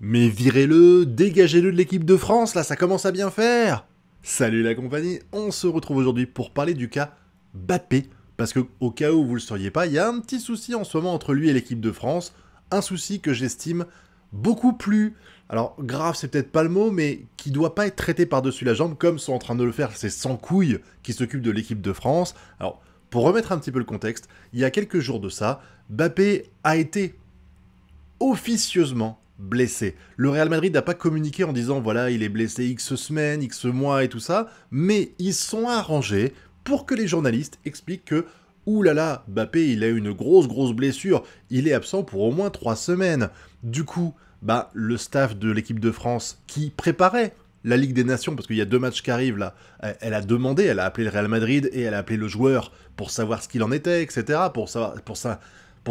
Mais virez-le, dégagez-le de l'équipe de France, là ça commence à bien faire. Salut la compagnie, on se retrouve aujourd'hui pour parler du cas Mbappé, parce que au cas où vous le sauriez pas, il y a un petit souci en ce moment entre lui et l'équipe de France, un souci que j'estime beaucoup plus, alors grave c'est peut-être pas le mot, mais qui doit pas être traité par-dessus la jambe comme sont en train de le faire ces sans couilles qui s'occupent de l'équipe de France. Alors, pour remettre un petit peu le contexte, il y a quelques jours de ça, Mbappé a été officieusement blessé. Le Real Madrid n'a pas communiqué en disant voilà, il est blessé X semaines, X mois et tout ça, mais ils sont arrangés pour que les journalistes expliquent que ouh là là, Mbappé, il a eu une grosse blessure, il est absent pour au moins 3 semaines. Du coup, le staff de l'équipe de France qui préparait la Ligue des Nations, parce qu'il y a 2 matchs qui arrivent là, elle a demandé, elle a appelé le Real Madrid et elle a appelé le joueur pour savoir ce qu'il en était, etc., pour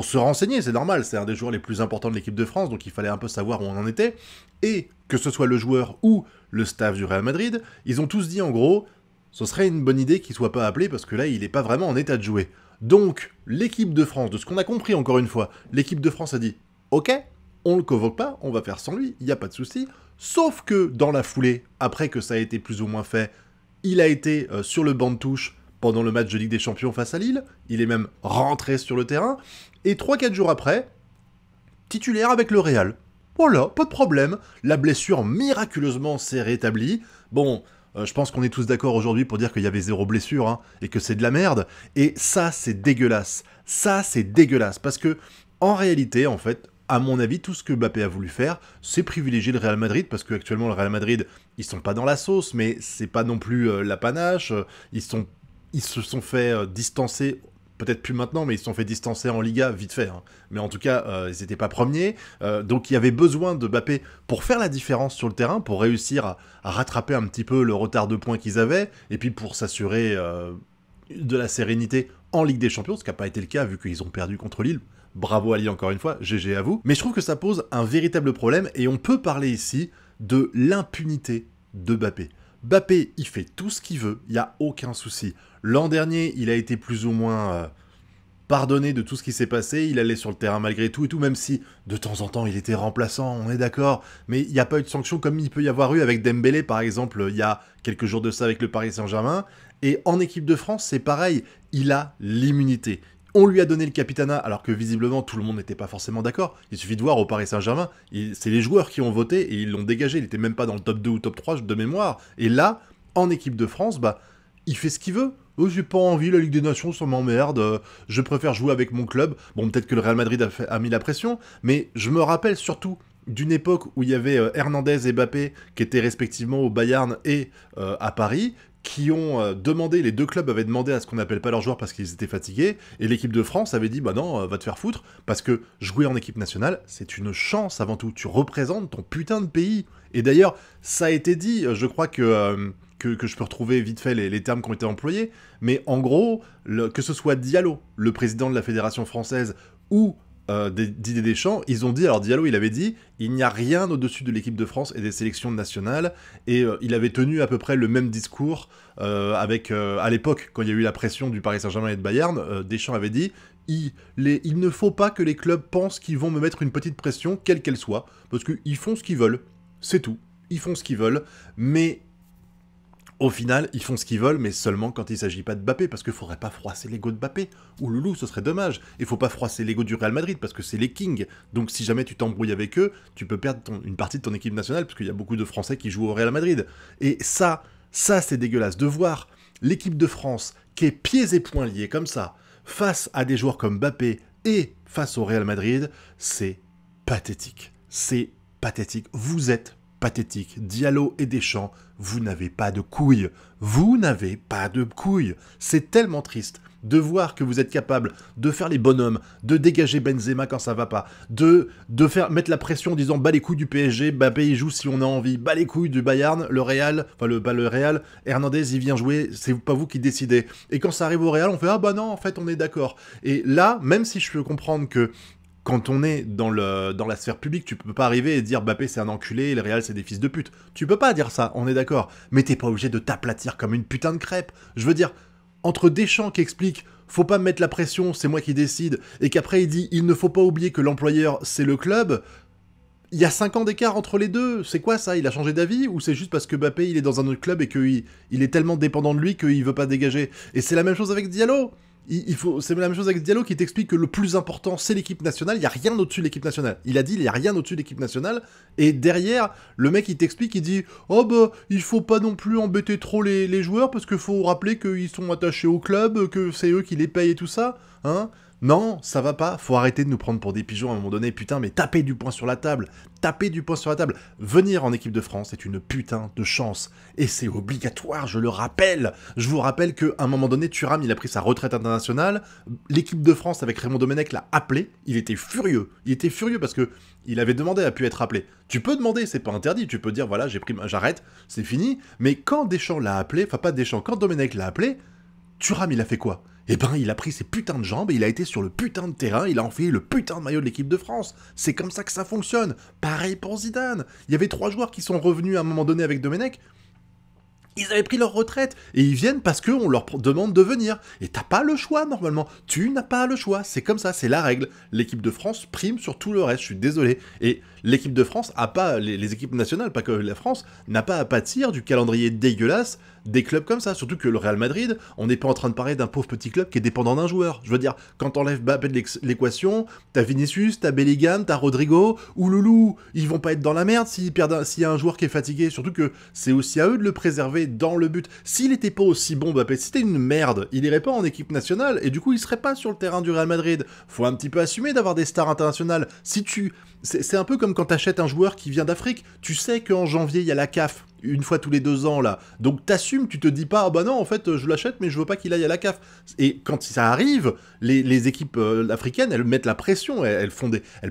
se renseigner, c'est normal, c'est un des joueurs les plus importants de l'équipe de France, donc il fallait un peu savoir où on en était. Et que ce soit le joueur ou le staff du Real Madrid, ils ont tous dit en gros, ce serait une bonne idée qu'il soit pas appelé parce que là, il est pas vraiment en état de jouer. Donc, l'équipe de France, de ce qu'on a compris encore une fois, l'équipe de France a dit, ok, on le convoque pas, on va faire sans lui, il n'y a pas de souci. Sauf que dans la foulée, après que ça a été plus ou moins fait, il a été sur le banc de touche pendant le match de Ligue des Champions face à Lille, il est même rentré sur le terrain, et 3-4 jours après, titulaire avec le Real. Voilà, pas de problème, la blessure miraculeusement s'est rétablie. Bon, je pense qu'on est tous d'accord aujourd'hui pour dire qu'il y avait 0 blessure, hein, et que c'est de la merde, et ça c'est dégueulasse. Ça c'est dégueulasse, parce que, en réalité, en fait, à mon avis, tout ce que Mbappé a voulu faire, c'est privilégier le Real Madrid, parce qu'actuellement, le Real Madrid, ils sont pas dans la sauce, mais c'est pas non plus la panache, ils se sont fait distancer, peut-être plus maintenant, mais ils se sont fait distancer en Liga vite fait, hein. Mais en tout cas, ils n'étaient pas premiers, donc il y avait besoin de Mbappé pour faire la différence sur le terrain, pour réussir à rattraper un petit peu le retard de points qu'ils avaient, et puis pour s'assurer de la sérénité en Ligue des Champions, ce qui n'a pas été le cas vu qu'ils ont perdu contre Lille. Bravo Ali encore une fois, GG à vous. Mais je trouve que ça pose un véritable problème et on peut parler ici de l'impunité de Mbappé. Mbappé, il fait tout ce qu'il veut, il n'y a aucun souci. L'an dernier, il a été plus ou moins pardonné de tout ce qui s'est passé, il allait sur le terrain malgré tout et tout, même si de temps en temps il était remplaçant, on est d'accord, mais il n'y a pas eu de sanction comme il peut y avoir eu avec Dembélé par exemple, il y a quelques jours de ça avec le Paris Saint-Germain, et en équipe de France c'est pareil, il a l'immunité. On lui a donné le capitanat alors que visiblement tout le monde n'était pas forcément d'accord. Il suffit de voir au Paris Saint-Germain, c'est les joueurs qui ont voté et ils l'ont dégagé, il était même pas dans le top 2 ou top 3 de mémoire. Et là, en équipe de France, il fait ce qu'il veut. Oh, j'ai pas envie, la Ligue des Nations, ça m'emmerde, je préfère jouer avec mon club. Bon, peut-être que le Real Madrid a mis la pression, mais je me rappelle surtout d'une époque où il y avait Hernandez et Mbappé qui étaient respectivement au Bayern et à Paris, qui ont demandé, les 2 clubs avaient demandé à ce qu'on n'appelle pas leurs joueurs parce qu'ils étaient fatigués, et l'équipe de France avait dit bah non, va te faire foutre, parce que jouer en équipe nationale, c'est une chance avant tout, tu représentes ton putain de pays. Et d'ailleurs, ça a été dit, je crois que je peux retrouver vite fait les termes qui ont été employés, mais en gros, que ce soit Diallo, le président de la Fédération française, ou Didier Deschamps, ils ont dit, alors Diallo il avait dit, il n'y a rien au-dessus de l'équipe de France et des sélections nationales, et il avait tenu à peu près le même discours avec, à l'époque, quand il y a eu la pression du Paris Saint-Germain et de Bayern, Deschamps avait dit, il ne faut pas que les clubs pensent qu'ils vont me mettre une petite pression, quelle qu'elle soit, parce qu'ils font ce qu'ils veulent, c'est tout, ils font ce qu'ils veulent, mais au final, ils font ce qu'ils veulent, mais seulement quand il s'agit pas de Mbappé, parce qu'il faudrait pas froisser l'ego de Mbappé. Ou Loulou, ce serait dommage. Il faut pas froisser l'ego du Real Madrid, parce que c'est les kings. Donc si jamais tu t'embrouilles avec eux, tu peux perdre une partie de ton équipe nationale, parce qu'il y a beaucoup de Français qui jouent au Real Madrid. Et ça c'est dégueulasse. De voir l'équipe de France, qui est pieds et poings liés comme ça, face à des joueurs comme Mbappé, et face au Real Madrid, c'est pathétique. C'est pathétique. Vous êtes pathétique. Diallo et Deschamps, vous n'avez pas de couilles. Vous n'avez pas de couilles. C'est tellement triste de voir que vous êtes capable de faire les bonhommes, de dégager Benzema quand ça va pas, de faire mettre la pression en disant bah les couilles du PSG, Mbappé il joue si on a envie, bah les couilles du Bayern, le Real, enfin le Real, Hernandez il vient jouer, c'est pas vous qui décidez. Et quand ça arrive au Real, on fait ah bah non en fait on est d'accord. Et là, même si je peux comprendre que quand on est dans la sphère publique, tu peux pas arriver et dire Mbappé c'est un enculé, le Real c'est des fils de pute. Tu peux pas dire ça, on est d'accord. Mais t'es pas obligé de t'aplatir comme une putain de crêpe. Je veux dire, entre Deschamps qui explique faut pas me mettre la pression, c'est moi qui décide, et qu'après il dit il ne faut pas oublier que l'employeur c'est le club, Il y a 5 ans d'écart entre les deux, c'est quoi ça? Il a changé d'avis ou c'est juste parce que Mbappé il est dans un autre club et qu'il est tellement dépendant de lui qu'il veut pas dégager? Et c'est la même chose avec Diallo. C'est la même chose avec Diallo qui t'explique que le plus important c'est l'équipe nationale, il y a rien au-dessus de l'équipe nationale. Il a dit il y a rien au-dessus de l'équipe nationale et derrière le mec il t'explique, il dit oh bah il faut pas non plus embêter trop les joueurs parce qu'il faut rappeler qu'ils sont attachés au club, que c'est eux qui les payent et tout ça, hein. Non, ça va pas, faut arrêter de nous prendre pour des pigeons à un moment donné, putain, mais taper du poing sur la table, taper du poing sur la table. Venir en équipe de France est une putain de chance, et c'est obligatoire, je le rappelle. Je vous rappelle qu'à un moment donné, Thuram, il a pris sa retraite internationale, l'équipe de France avec Raymond Domenech l'a appelé, il était furieux parce que il avait demandé à pu être appelé. Tu peux demander, c'est pas interdit, tu peux dire voilà, j'arrête, c'est fini, mais quand Deschamps l'a appelé, enfin pas Deschamps, quand Domenech l'a appelé, Thuram, il a fait quoi? Eh ben, il a pris ses putains de jambes et il a été sur le putain de terrain, il a enfilé le putain de maillot de l'équipe de France. C'est comme ça que ça fonctionne. Pareil pour Zidane. Il y avait 3 joueurs qui sont revenus à un moment donné avec Domenech. Ils avaient pris leur retraite, et ils viennent parce qu'on leur demande de venir. Et t'as pas le choix, normalement. Tu n'as pas le choix, c'est comme ça, c'est la règle. L'équipe de France prime sur tout le reste, je suis désolé. Et l'équipe de France a pas, les équipes nationales, pas que la France, n'a pas à pâtir du calendrier dégueulasse des clubs comme ça. Surtout que le Real Madrid, on n'est pas en train de parler d'un pauvre petit club qui est dépendant d'un joueur. Je veux dire, quand t'enlèves Mbappé de l'équation, t'as Vinicius, t'as Bellingham, t'as Rodrigo, ou Loulou, ils vont pas être dans la merde s'il y a un joueur qui est fatigué. Surtout que c'est aussi à eux de le préserver dans le but. S'il était pas aussi bon, Mbappé, si c'était une merde, il irait pas en équipe nationale, et du coup il serait pas sur le terrain du Real Madrid. Faut un petit peu assumer d'avoir des stars internationales. C'est un peu comme quand t'achètes un joueur qui vient d'Afrique, tu sais qu'en janvier il y a la CAF, une fois tous les 2 ans là, donc t'assumes, tu te dis pas ah bah non en fait je l'achète mais je veux pas qu'il aille à la CAF. Et quand ça arrive, les équipes africaines elles mettent la pression, elles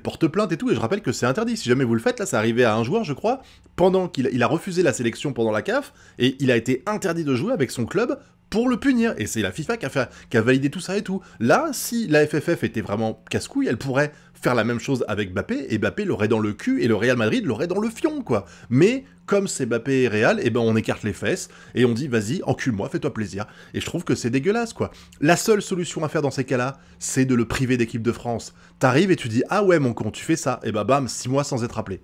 portent plainte et tout, et je rappelle que c'est interdit, si jamais vous le faites, là ça arrivait à un joueur je crois, pendant qu'il a refusé la sélection pendant la CAF, et il a été interdit de jouer avec son club pour le punir, et c'est la FIFA qui a validé tout ça et tout. Là, si la FFF était vraiment casse-couille, elle pourrait faire la même chose avec Mbappé, et Mbappé l'aurait dans le cul, et le Real Madrid l'aurait dans le fion, quoi. Mais, comme c'est Mbappé et Real, eh ben on écarte les fesses, et on dit, vas-y, encule-moi, fais-toi plaisir. Et je trouve que c'est dégueulasse, quoi. La seule solution à faire dans ces cas-là, c'est de le priver d'équipe de France. T'arrives et tu dis, ah ouais, mon con, tu fais ça, et bah bam, 6 mois sans être appelé.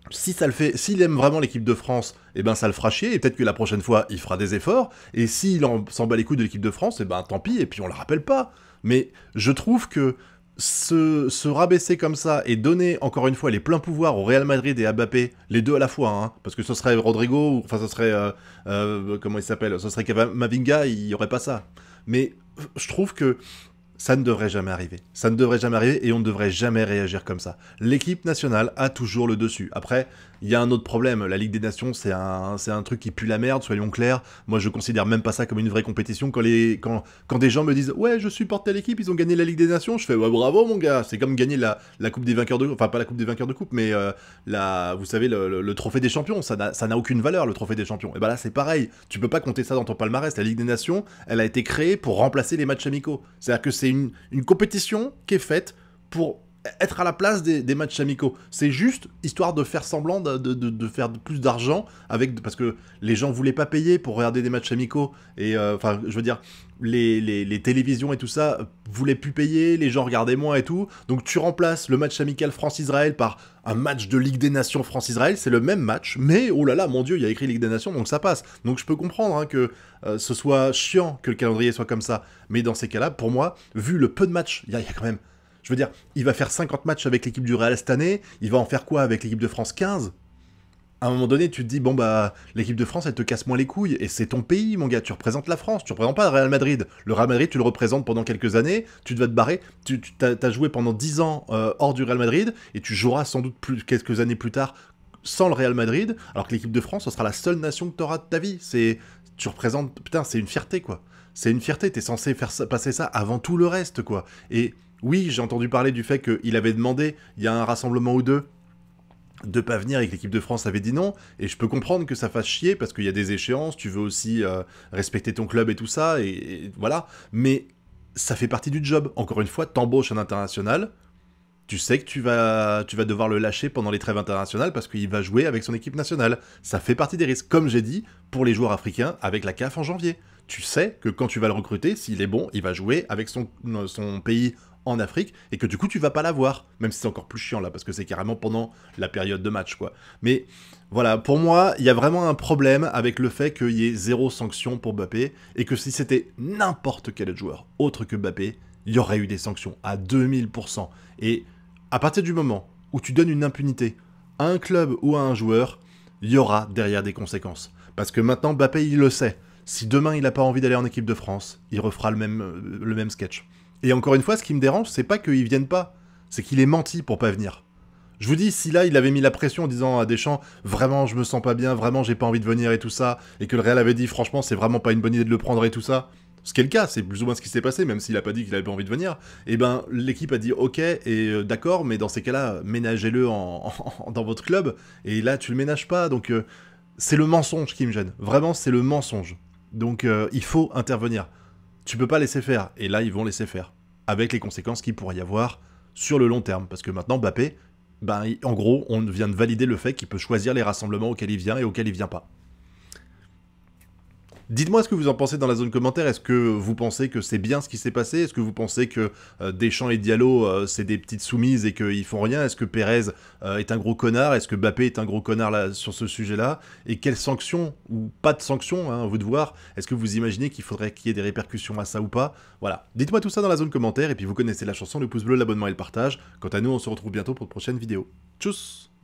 Si ça le fait, s'il aime vraiment l'équipe de France, eh ben ça le fera chier, et peut-être que la prochaine fois, il fera des efforts, et s'il s'en bat les couilles de l'équipe de France, eh ben tant pis, et puis on le rappelle pas. Mais je trouve que se rabaisser comme ça, et donner, encore une fois, les pleins pouvoirs au Real Madrid et à Mbappé, les deux à la fois, hein, parce que ce serait Rodrigo, enfin ce serait, comment il s'appelle, ce serait Mavinga, il y aurait pas ça. Mais je trouve que ça ne devrait jamais arriver. Ça ne devrait jamais arriver et on ne devrait jamais réagir comme ça. L'équipe nationale a toujours le dessus. Après, il y a un autre problème. La Ligue des Nations, c'est un truc qui pue la merde, soyons clairs. Moi, je considère même pas ça comme une vraie compétition. Quand des gens me disent « Ouais, je supporte telle équipe, ils ont gagné la Ligue des Nations », je fais « Ouais, bravo, mon gars !» C'est comme gagner la Coupe des vainqueurs de... Enfin, pas la Coupe des vainqueurs de coupe, mais vous savez, le trophée des champions. Ça n'a aucune valeur, le trophée des champions. Et ben là, c'est pareil. Tu peux pas compter ça dans ton palmarès. La Ligue des Nations, elle a été créée pour remplacer les matchs amicaux. C'est-à-dire que c'est une compétition qui est faite pour être à la place des matchs amicaux. C'est juste histoire de faire semblant de faire plus d'argent, parce que les gens voulaient pas payer pour regarder des matchs amicaux, et enfin, je veux dire, les télévisions et tout ça voulaient plus payer, les gens regardaient moins et tout, donc tu remplaces le match amical France-Israël par un match de Ligue des Nations France-Israël, c'est le même match, mais oh là là, mon Dieu, il y a écrit Ligue des Nations, donc ça passe. Donc je peux comprendre hein, que ce soit chiant que le calendrier soit comme ça, mais dans ces cas-là, pour moi, vu le peu de matchs, il y a quand même... Je veux dire, il va faire 50 matchs avec l'équipe du Real cette année, il va en faire quoi avec l'équipe de France? 15? À un moment donné, tu te dis, bon bah, l'équipe de France, elle te casse moins les couilles, et c'est ton pays, mon gars, tu représentes la France, tu représentes pas le Real Madrid. Le Real Madrid, tu le représentes pendant quelques années, tu vas te barrer, t'as joué pendant 10 ans hors du Real Madrid, et tu joueras sans doute quelques années plus tard sans le Real Madrid, alors que l'équipe de France, ce sera la seule nation que tu auras de ta vie. Tu représentes, putain, c'est une fierté, quoi. C'est une fierté, t'es censé faire passer ça avant tout le reste, quoi. Et oui, j'ai entendu parler du fait qu'il avait demandé, il y a un rassemblement ou deux, de pas venir et que l'équipe de France avait dit non, et je peux comprendre que ça fasse chier, parce qu'il y a des échéances, tu veux aussi respecter ton club et tout ça, et voilà, mais ça fait partie du job. Encore une fois, t'embauches un international, tu sais que tu vas devoir le lâcher pendant les trêves internationales parce qu'il va jouer avec son équipe nationale. Ça fait partie des risques. Comme j'ai dit, pour les joueurs africains, avec la CAF en janvier. Tu sais que quand tu vas le recruter, s'il est bon, il va jouer avec son pays en Afrique, et que du coup tu vas pas la voir, même si c'est encore plus chiant là, parce que c'est carrément pendant la période de match, quoi. Mais voilà, pour moi, il y a vraiment un problème avec le fait qu'il y ait 0 sanction pour Mbappé, et que si c'était n'importe quel autre joueur autre que Mbappé, il y aurait eu des sanctions à 2000%. Et à partir du moment où tu donnes une impunité à un club ou à un joueur, il y aura derrière des conséquences. Parce que maintenant, Mbappé, il le sait. Si demain, il n'a pas envie d'aller en équipe de France, il refera le même sketch. Et encore une fois, ce qui me dérange, c'est pas qu'il vienne pas, c'est qu'il ait menti pour pas venir. Je vous dis, si là, il avait mis la pression en disant à Deschamps, vraiment, je me sens pas bien, vraiment, j'ai pas envie de venir et tout ça, et que le Real avait dit, franchement, c'est vraiment pas une bonne idée de le prendre et tout ça, ce qui est le cas, c'est plus ou moins ce qui s'est passé, même s'il a pas dit qu'il avait pas envie de venir, et ben, l'équipe a dit, ok, et d'accord, mais dans ces cas-là, ménagez-le dans votre club, et là, tu le ménages pas, donc c'est le mensonge qui me gêne. Vraiment, c'est le mensonge. Donc, il faut intervenir. Tu peux pas laisser faire, et là, ils vont laisser faire, avec les conséquences qu'il pourrait y avoir sur le long terme, parce que maintenant, Mbappé, ben, en gros, on vient de valider le fait qu'il peut choisir les rassemblements auxquels il vient et auxquels il vient pas. Dites-moi ce que vous en pensez dans la zone commentaire. Est-ce que vous pensez que c'est bien ce qui s'est passé? Est-ce que vous pensez que Deschamps et Diallo, c'est des petites soumises et qu'ils font rien? Est-ce que Pérez est un gros connard? Est-ce que Mbappé est un gros connard là, sur ce sujet-là? Et quelles sanctions, ou pas de sanctions, hein, à vous de voir, est-ce que vous imaginez qu'il faudrait qu'il y ait des répercussions à ça ou pas? Voilà, dites-moi tout ça dans la zone commentaire, et puis vous connaissez la chanson, le pouce bleu, l'abonnement et le partage. Quant à nous, on se retrouve bientôt pour de prochaines vidéos. Tchuss!